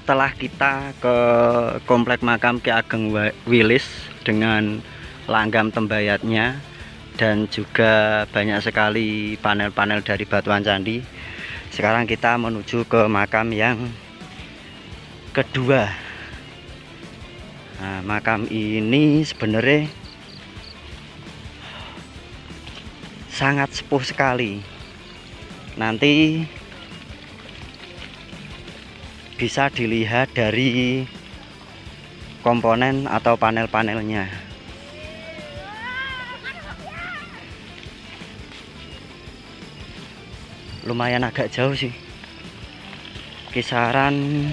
setelah kita ke komplek makam Ki Ageng Wilis dengan langgam tembayatnya dan juga banyak sekali panel-panel dari batuan candi, sekarang kita menuju ke makam yang kedua. Nah, makam ini sebenarnya sangat sepuh sekali. Nanti bisa dilihat dari komponen atau panel-panelnya. Lumayan agak jauh sih, kisaran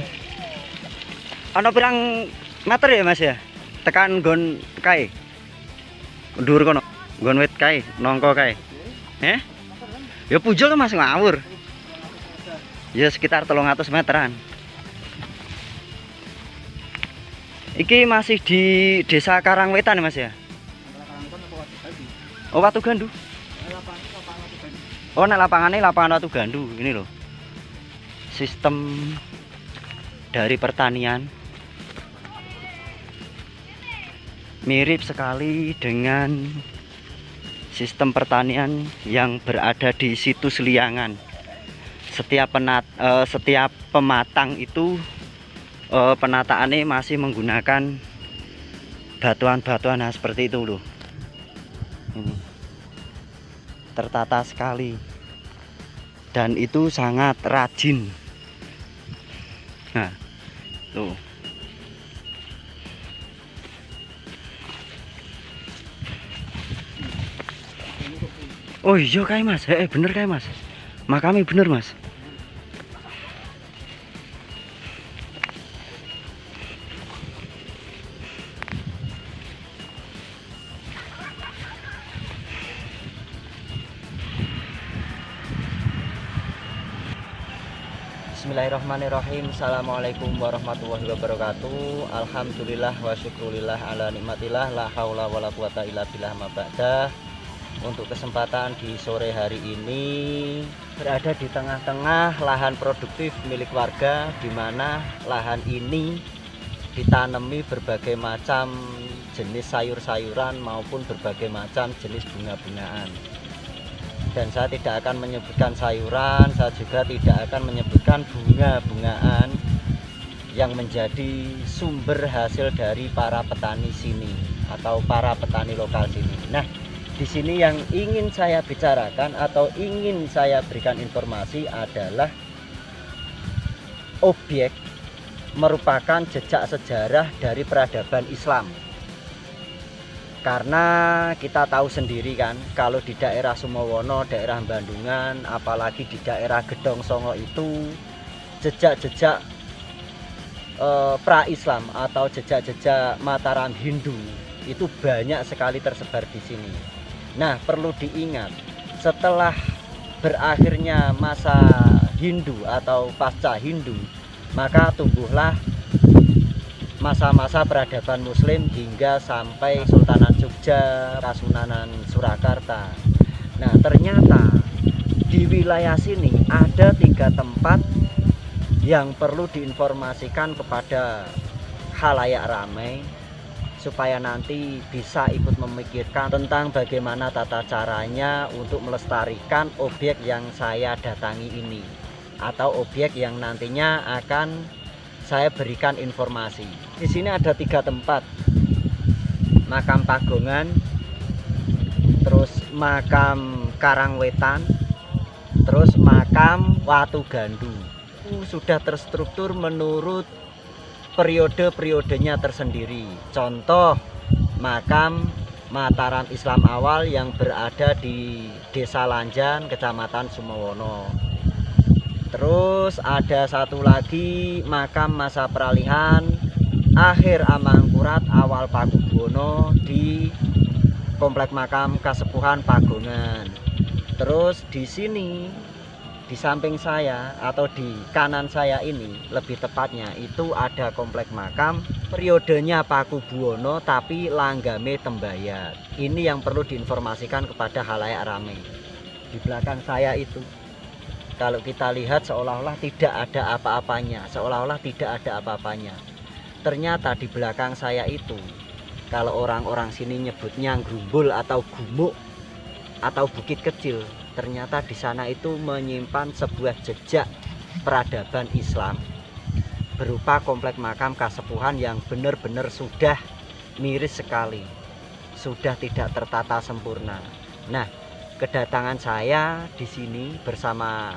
pirang meter ya mas ya, tekan gon kae ndur kono, gon wit kae nongko kae ya pujol tuh mas, ngawur ya sekitar 300 meteran. Iki masih di desa Karangwetan ya mas ya? Oh, Watu Gandu. Oh, nek lapangannya lapangan Watu Gandu. Ini loh sistem dari pertanian, mirip sekali dengan sistem pertanian yang berada di situs Liangan. Setiap pematang itu penataannya masih menggunakan batuan-batuan seperti itu loh. Ini tertata sekali dan itu sangat rajin. Nah, tuh. Oh iya kayak mas, bener kayak mas, makamnya bener mas. Bismillahirrahmanirrahim. Assalamualaikum warahmatullahi wabarakatuh. Alhamdulillah wa syukurillah ala nikmatillah, la haula wala quwata illa billah ma ba'dah. Untuk kesempatan di sore hari ini berada di tengah-tengah lahan produktif milik warga, di mana lahan ini ditanami berbagai macam jenis sayur-sayuran maupun berbagai macam jenis bunga-bungaan. Dan saya tidak akan menyebutkan sayuran, saya juga tidak akan menyebutkan bunga-bungaan yang menjadi sumber hasil dari para petani sini atau para petani lokal sini. Nah, di sini yang ingin saya bicarakan atau ingin saya berikan informasi adalah objek merupakan jejak sejarah dari peradaban Islam. Karena kita tahu sendiri kan, kalau di daerah Sumowono, daerah Bandungan, apalagi di daerah Gedong Songo itu jejak-jejak pra-Islam atau jejak-jejak Mataram Hindu itu banyak sekali tersebar di sini. Nah, perlu diingat, setelah berakhirnya masa Hindu atau pasca Hindu, maka tumbuhlah masa-masa peradaban Muslim hingga sampai Sultanan Jogja, Kasunanan Surakarta. Nah, ternyata di wilayah sini ada 3 tempat yang perlu diinformasikan kepada khalayak ramai supaya nanti bisa ikut memikirkan tentang bagaimana tata caranya untuk melestarikan objek yang saya datangi ini atau objek yang nantinya akan saya berikan informasi. Di sini ada 3 tempat, makam Pagongan, terus makam Karangwetan, terus makam Watu Gandu. Sudah terstruktur menurut periode-periodenya tersendiri. Contoh makam Mataram Islam awal yang berada di Desa Lanjan, Kecamatan Sumowono. Terus ada satu lagi makam masa peralihan akhir Amangkurat awal Pakubuwono di komplek makam Kasepuhan Pagongan. Terus di sini di samping saya atau di kanan saya ini lebih tepatnya itu ada komplek makam periodenya Pakubuwono tapi langgame tembayat. Ini yang perlu diinformasikan kepada khalayak ramai. Di belakang saya itu Kalau kita lihat seolah-olah tidak ada apa-apanya, seolah-olah tidak ada apa-apanya. Ternyata di belakang saya itu, kalau orang-orang sini nyebutnya grumbul atau gumuk atau bukit kecil, ternyata di sana itu menyimpan sebuah jejak peradaban Islam berupa komplek makam Kasepuhan yang benar-benar sudah miris sekali, sudah tidak tertata sempurna. Nah, kedatangan saya di sini bersama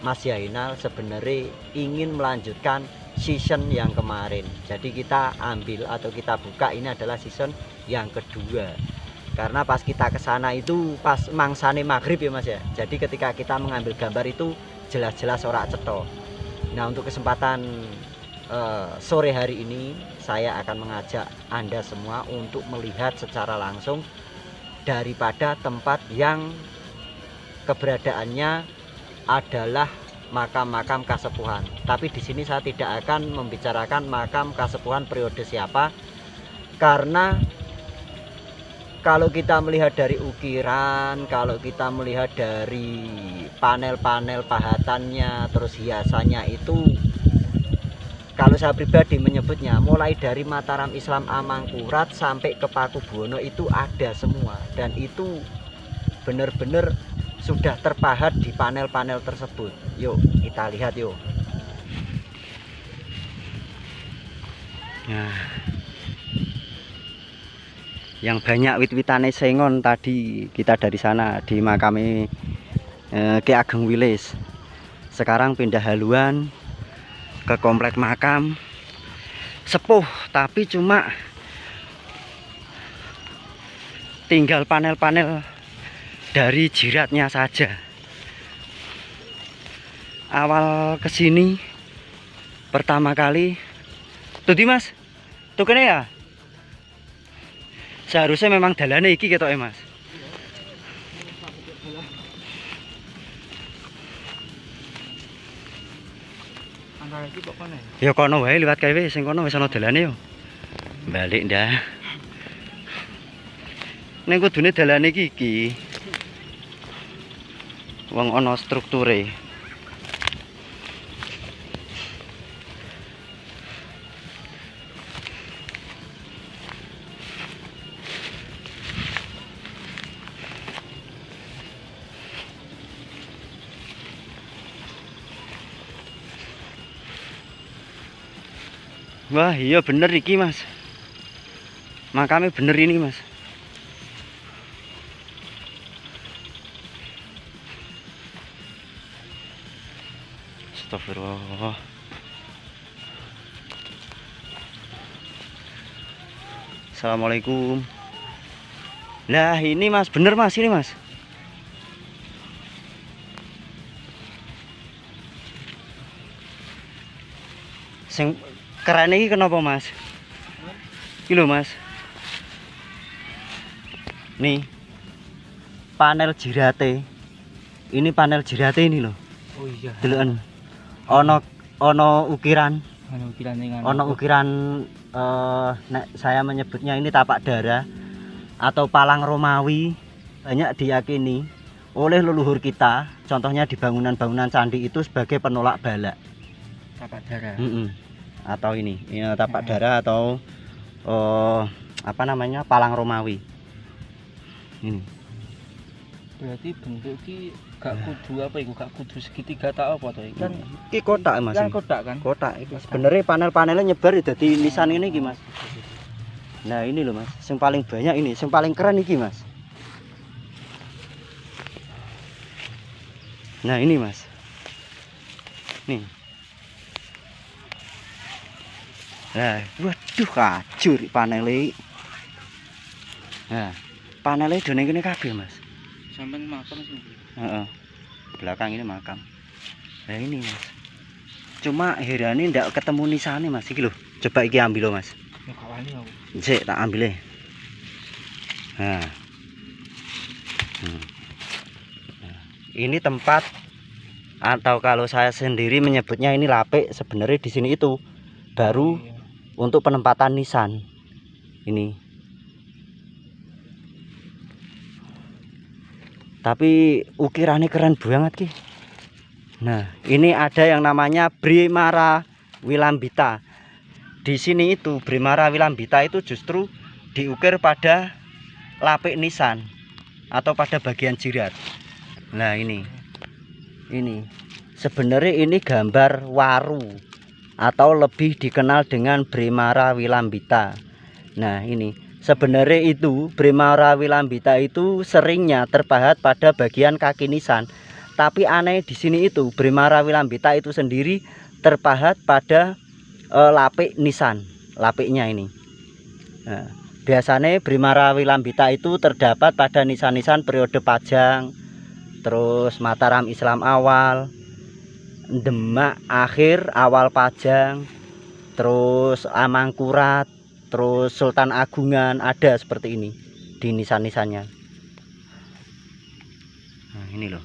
Mas Yainal sebenarnya ingin melanjutkan season yang kemarin. Jadi kita ambil atau kita buka ini adalah season yang kedua. Karena pas kita ke sana itu pas mangsane maghrib ya Mas ya. Jadi ketika kita mengambil gambar itu jelas-jelas ora cetok. Nah, untuk kesempatan sore hari ini saya akan mengajak Anda semua untuk melihat secara langsung daripada tempat yang keberadaannya adalah makam-makam Kasepuhan. Tapi di sini saya tidak akan membicarakan makam Kasepuhan periode siapa, karena kalau kita melihat dari ukiran, kalau kita melihat dari panel-panel pahatannya, terus hiasannya itu, kalau saya pribadi menyebutnya mulai dari Mataram Islam Amangkurat sampai ke Pakubuwono itu ada semua, dan itu benar-benar sudah terpahat di panel-panel tersebut. Yuk kita lihat yuk. Nah, yang banyak wit-witane sengon tadi kita dari sana di makame Ki Ageng Wilis. Sekarang pindah haluan ke komplek makam sepuh, tapi cuma tinggal panel-panel dari jiratnya saja. Awal kesini pertama kali tuh Mas, tuh kene ya, seharusnya memang dalane iki ketok Mas. Ya kono wae liwat kae wis, sing kono wis ana dalane yo. Balik ndah. Ning kudune dalane iki. Wong ana strukture. Wah iya bener iki Mas, makamnya bener ini Mas. Astagfirullah. Assalamualaikum. Lah ini Mas, bener Mas, ini Mas. Sing keren ini kenapa Mas? Iki lho Mas. Nih. Panel jirate. Ini panel jirate ini loh. Oh iya. Deloken. Ono ukiran. Ono ukiran nek saya menyebutnya ini tapak dara atau palang Romawi. Banyak diyakini oleh leluhur kita, contohnya di bangunan-bangunan candi itu sebagai penolak bala. Tapak dara. Atau ini ya, tapak dara atau apa namanya, palang Romawi ini. Berarti bentuk ki gak kudu apa iku, gak kudu segitiga tak apa to iki kan. Iki kotak Mas. Kan kotak kan. Kotak itu sebenarnya panel-panelnya nyebar dadi nisan ini iki Mas. Nah ini loh Mas, yang paling banyak ini, yang paling keren iki Mas. Nah ini Mas, nih. Nah, waduh kacur panelnya. Nah, panelnya udah ning kene kabeh Mas. Sampeyan makam sih. Heeh. Belakang ini makam. Nah ini Mas. Cuma herane ndak ketemu nisane Mas iki lho. Coba iki ambil lho Mas. Ya gak wani aku. Sik tak ambil. Nah. Ini tempat, atau kalau saya sendiri menyebutnya ini lapik, sebenarnya di sini itu baru untuk penempatan nisan. Ini. Tapi ukirannya keren banget ki. Nah, ini ada yang namanya Brimara Wilambita. Di sini itu Brimara Wilambita itu justru diukir pada lapik nisan atau pada bagian jirat. Nah, ini sebenarnya ini gambar waru atau lebih dikenal dengan Brimara Wilambita. Nah, ini sebenarnya itu Brimara Wilambita itu seringnya terpahat pada bagian kaki nisan. Tapi aneh di sini itu Brimara Wilambita itu sendiri terpahat pada lapik nisan, lapiknya ini. Nah, biasanya Brimara Wilambita itu terdapat pada nisan-nisan periode Pajang, terus Mataram Islam awal, Demak akhir awal Pajang, terus Amangkurat, terus Sultan Agungan, ada seperti ini di nisan-nisannya. Nah, ini loh.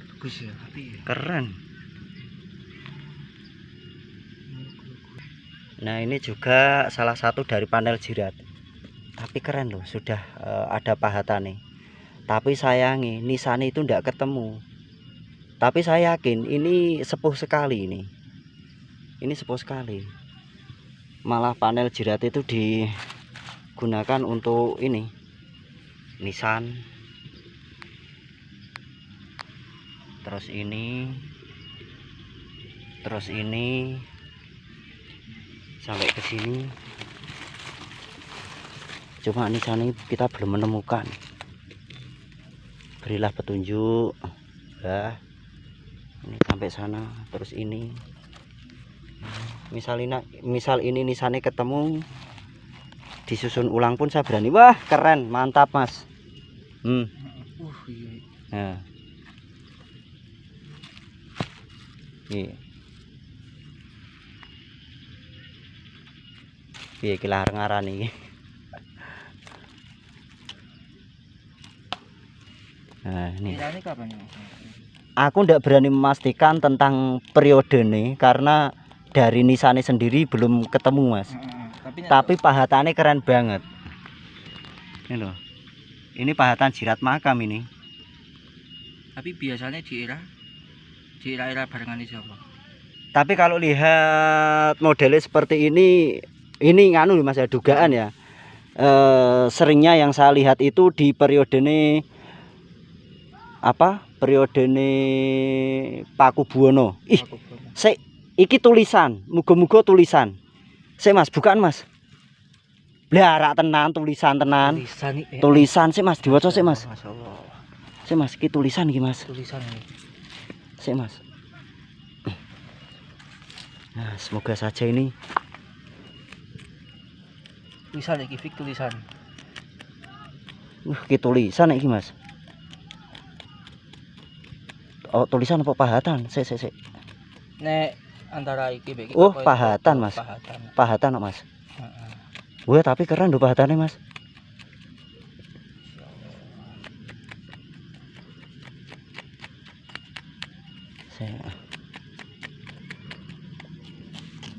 Bagus ya, tapi Keren. Nah, ini juga salah satu dari panel jirat. Tapi keren loh, sudah ada pahatan nih. Tapi sayangi nisannya itu tidak ketemu. Tapi saya yakin ini sepuh sekali ini. Ini sepuh sekali. Malah panel jirat itu digunakan untuk ini. Nisan. Terus ini sampai ke sini. Cuma nisan ini kita belum menemukan. Berilah petunjuk. Nah, ini sampai sana, terus ini. Misal ini nisannya ketemu, disusun ulang pun saya berani. Wah, keren, mantap Mas. Iya. Nah. Iya. Piye iki lahar ngarani iki. Nah, ini. Kiranya kapan ya? Aku ndak berani memastikan tentang periode nih karena dari nisannya sendiri belum ketemu Mas. Tapi pahatannya keren banget. Ini loh. Ini pahatan jirat makam ini. Tapi biasanya di era barengan siapa? Tapi kalau lihat modelnya seperti ini nganu Mas ya, dugaan ya. Seringnya yang saya lihat itu di periode ini periode ini Pakubuwono. Iki tulisan, muga-muga tulisan. Mas, bukaan Mas. Blarak tenan, tulisan tenan. Tulisan sih Mas, diwaca sih Mas. Masyaallah. Mas, iki tulisan iki Mas. Tulisan ini. Mas. Nah, semoga saja ini Tulisan iki fik tulisan. Iki tulisan iki Mas. Oh, tulisan apa pahatan? Sik. Nek antara iki mbek Oh, pahatan Mas. Pahatan Mas. Wah, tapi keren lho pahatannya Mas.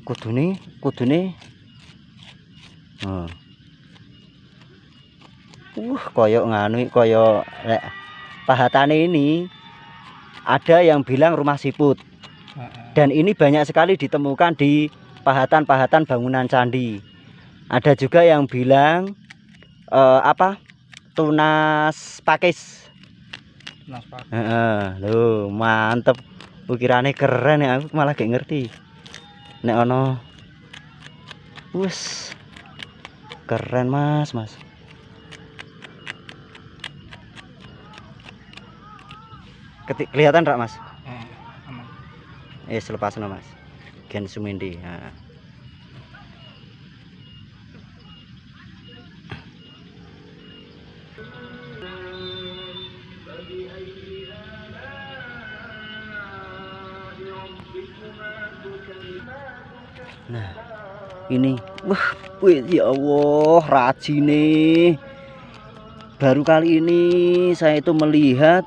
Kudune. Koyok nganu, koyok pahatane ini ada yang bilang rumah siput. Dan ini banyak sekali ditemukan di pahatan-pahatan bangunan candi. Ada juga yang bilang tunas pakis. Loh, mantep. Ukirannya keren ya, aku malah gak ngerti. Nek ono wus keren Mas. Kelihatan rak Mas? Aman. Selepas Mas. Gen Sumindi. Nah, ini ya Allah, rajine. Baru kali ini saya itu melihat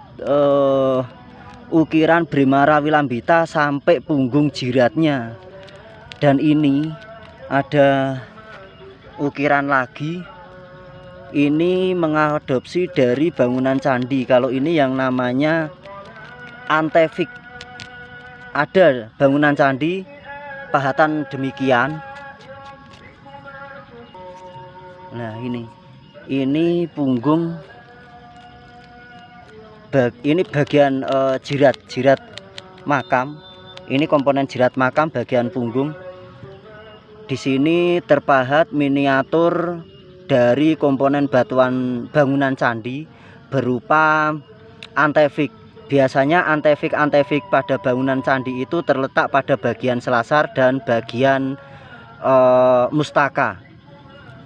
ukiran Brimara Wilambita sampai punggung jiratnya. Dan ini ada ukiran lagi. Ini mengadopsi dari bangunan candi. Kalau ini yang namanya antefik. Ada bangunan candi pahatan demikian. Nah, ini punggung, ini bagian jirat makam. Ini komponen jirat makam bagian punggung. Di sini terpahat miniatur dari komponen batuan bangunan candi berupa antefik. Biasanya antefik pada bangunan candi itu terletak pada bagian selasar dan bagian mustaka.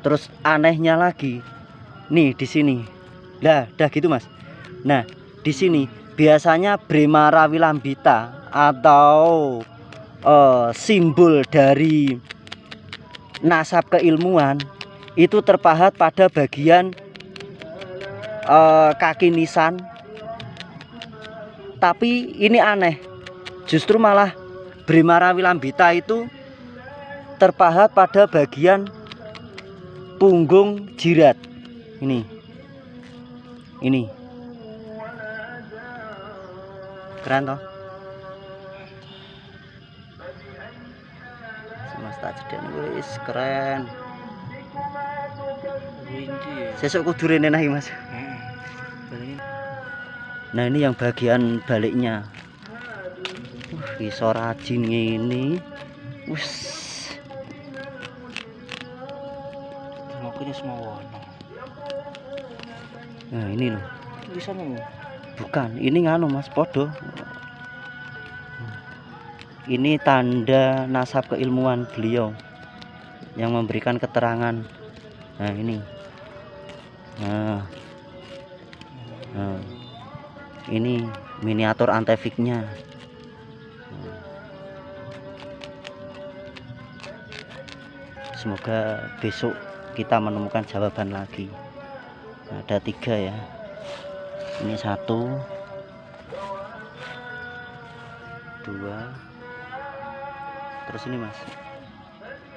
Terus anehnya lagi, nih di sini, dah gitu mas. Nah di sini biasanya Brema Rawilambita atau simbol dari nasab keilmuan itu terpahat pada bagian kaki nisan. Tapi ini aneh, justru malah Brema Rawilambita itu terpahat pada bagian punggung jirat. Ini keren toh. Semesta jedane wis keren. Sesuk kudu rene nang mas. Nah ini yang bagian baliknya. Iso rajin ini. Wis. Semuanya semua warna. Nah ini loh. Tulisannya bukan, ini nganu mas, podo. Ini tanda nasab keilmuan beliau yang memberikan keterangan. Nah ini. Nah. Ini miniatur antefiknya. Semoga besok kita menemukan jawaban lagi. Ada 3 ya. Ini 1, 2. Terus ini mas.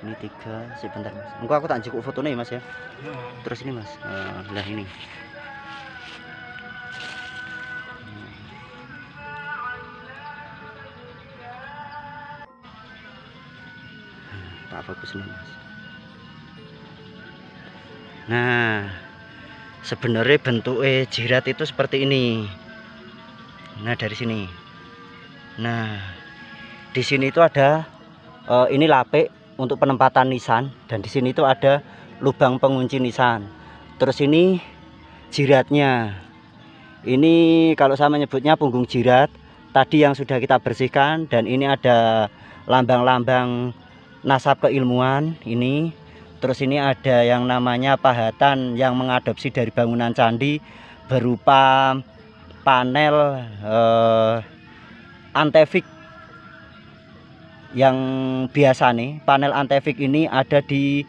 Ini 3. Sebentar mas. Enggak, aku tak cukup fotonya ya mas ya. Terus ini mas. Nah ini. Tak fokus nih mas. Nah sebenarnya bentuknya jirat itu seperti ini. Nah dari sini. Nah di sini itu ada ini lapik untuk penempatan nisan, dan di sini itu ada lubang pengunci nisan. Terus ini jiratnya. Ini kalau saya menyebutnya punggung jirat. Tadi yang sudah kita bersihkan, dan ini ada lambang-lambang nasab keilmuan ini. Terus ini ada yang namanya pahatan yang mengadopsi dari bangunan candi berupa panel antefik. Yang biasa nih, panel antefik ini ada di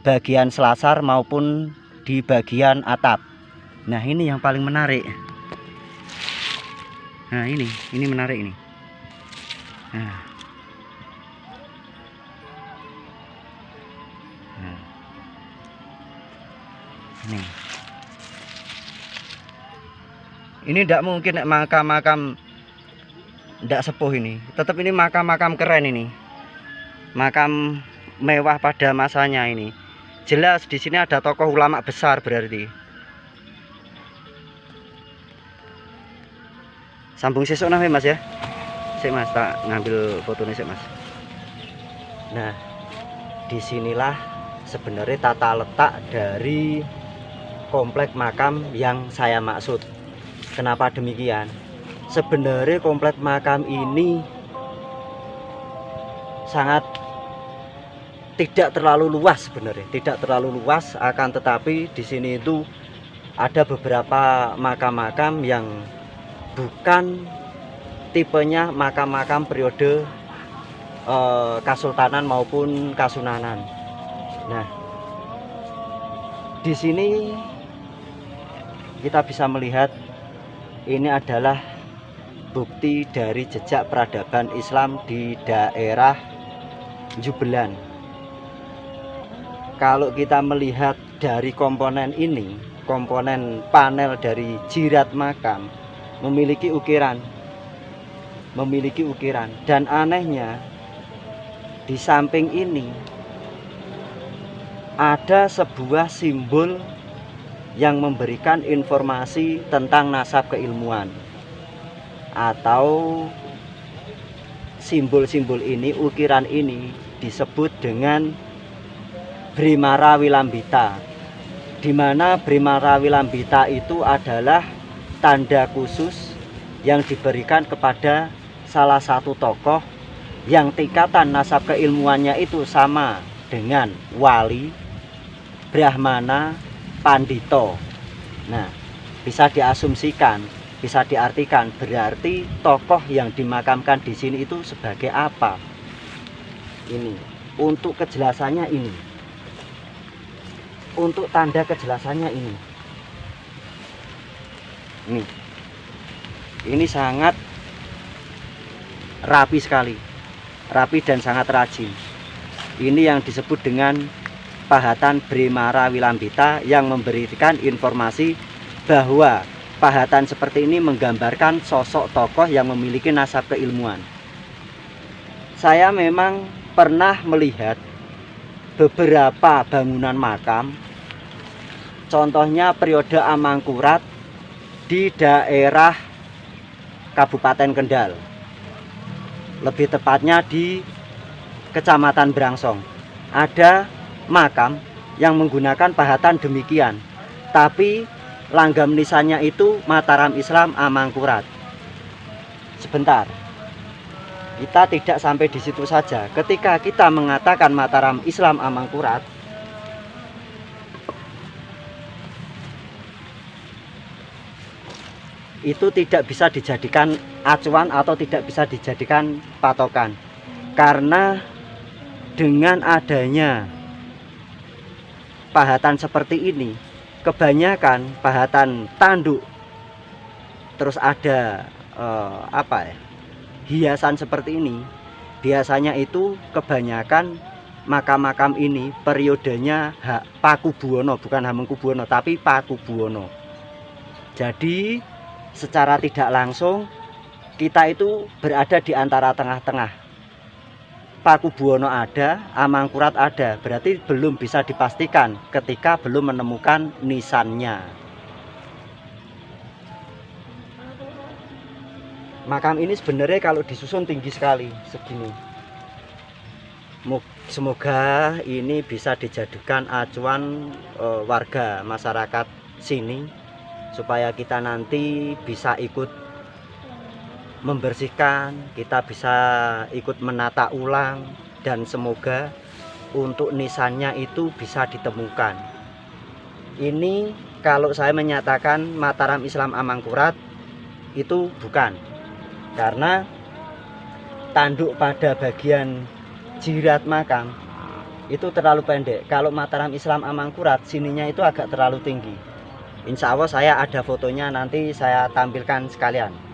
bagian selasar maupun di bagian atap. Nah ini yang paling menarik. Nah ini menarik ini. Nah. Ini tidak mungkin makam-makam tidak sepuh ini. Tetap ini makam-makam keren ini. Makam mewah pada masanya ini. Jelas di sini ada tokoh ulama besar berarti. Sambung sesuk nah mas ya. Sik mas, tak ngambil fotonya sik mas. Nah, disinilah sebenarnya tata letak dari komplek makam yang saya maksud. Kenapa demikian? Sebenarnya komplek makam ini sangat tidak terlalu luas sebenarnya, tidak terlalu luas, akan tetapi di sini itu ada beberapa makam-makam yang bukan tipenya makam-makam periode Kasultanan maupun Kasunanan. Nah, di sini kita bisa melihat ini adalah bukti dari jejak peradaban Islam di daerah Jubelan. Kalau kita melihat dari komponen ini, komponen panel dari jirat makam memiliki ukiran. memiliki ukiran. Dan anehnya di samping ini ada sebuah simbol yang memberikan informasi tentang nasab keilmuan, atau simbol-simbol ini, ukiran ini disebut dengan Brimara Wilambita, di mana Brimara Wilambita itu adalah tanda khusus yang diberikan kepada salah satu tokoh yang tingkatan nasab keilmuannya itu sama dengan wali, brahmana, pandito. Nah, bisa diasumsikan, bisa diartikan berarti tokoh yang dimakamkan di sini itu sebagai apa? Ini untuk kejelasannya ini. Untuk tanda kejelasannya ini. Ini sangat rapi sekali. Rapi dan sangat rajin. Ini yang disebut dengan pahatan Brimara Wilambita, yang memberikan informasi bahwa pahatan seperti ini menggambarkan sosok tokoh yang memiliki nasab keilmuan. Saya memang pernah melihat beberapa bangunan makam, contohnya periode Amangkurat di daerah Kabupaten Kendal, lebih tepatnya di Kecamatan Brangsong. Ada makam yang menggunakan pahatan demikian, tapi langgam nisannya itu Mataram Islam Amangkurat. Sebentar, kita tidak sampai di situ saja. Ketika kita mengatakan Mataram Islam Amangkurat, itu tidak bisa dijadikan acuan atau tidak bisa dijadikan patokan, karena dengan adanya pahatan seperti ini, kebanyakan pahatan tanduk, terus ada hiasan seperti ini, biasanya itu kebanyakan makam-makam ini periodenya Pakubuwono, bukan Hamengkubuwono tapi Pakubuwono. Jadi secara tidak langsung kita itu berada di antara tengah-tengah. Pakubuwono ada, Amangkurat ada, berarti belum bisa dipastikan ketika belum menemukan nisannya. Makam ini sebenarnya kalau disusun tinggi sekali, segini. Semoga ini bisa dijadikan acuan warga masyarakat sini, supaya kita nanti bisa ikut membersihkan, kita bisa ikut menata ulang, dan semoga untuk nisannya itu bisa ditemukan. Ini kalau saya menyatakan Mataram Islam Amangkurat itu bukan, karena tanduk pada bagian jirat makam itu terlalu pendek. Kalau Mataram Islam Amangkurat sininya itu agak terlalu tinggi. Insya Allah saya ada fotonya, nanti saya tampilkan sekalian.